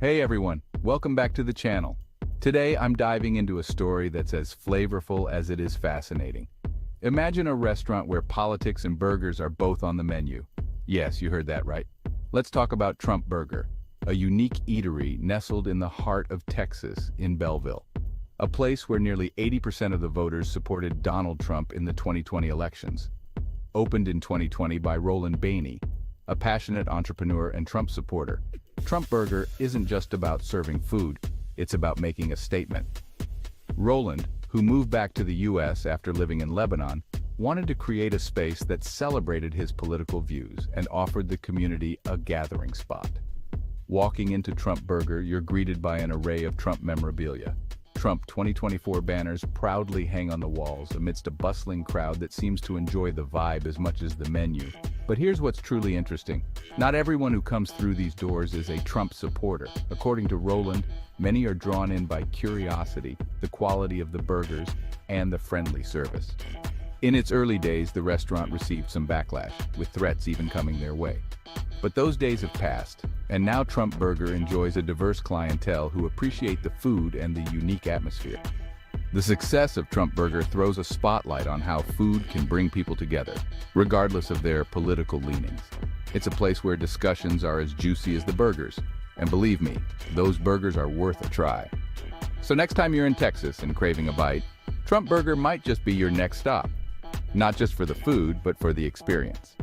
Hey everyone, welcome back to the channel. Today I'm diving into a story that's as flavorful as it is fascinating. Imagine a restaurant where politics and burgers are both on the menu. Yes, you heard that right. Let's talk about Trump Burger, a unique eatery nestled in the heart of Texas in Belleville. A place where nearly 80% of the voters supported Donald Trump in the 2020 elections. Opened in 2020 by Roland Bainey, a passionate entrepreneur and Trump supporter, Trump Burger isn't just about serving food, it's about making a statement. Roland, who moved back to the US after living in Lebanon, wanted to create a space that celebrated his political views and offered the community a gathering spot. Walking into Trump Burger, you're greeted by an array of Trump memorabilia. Trump 2024 banners proudly hang on the walls amidst a bustling crowd that seems to enjoy the vibe as much as the menu. But here's what's truly interesting. Not everyone who comes through these doors is a Trump supporter. According to Roland, many are drawn in by curiosity, the quality of the burgers, and the friendly service. In its early days, the restaurant received some backlash, with threats even coming their way. But those days have passed, and now Trump Burger enjoys a diverse clientele who appreciate the food and the unique atmosphere. The success of Trump Burger throws a spotlight on how food can bring people together, regardless of their political leanings. It's a place where discussions are as juicy as the burgers, and believe me, those burgers are worth a try. So next time you're in Texas and craving a bite, Trump Burger might just be your next stop. Not just for the food, but for the experience.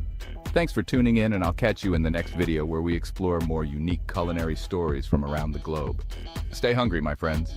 Thanks for tuning in, and I'll catch you in the next video where we explore more unique culinary stories from around the globe. Stay hungry, my friends.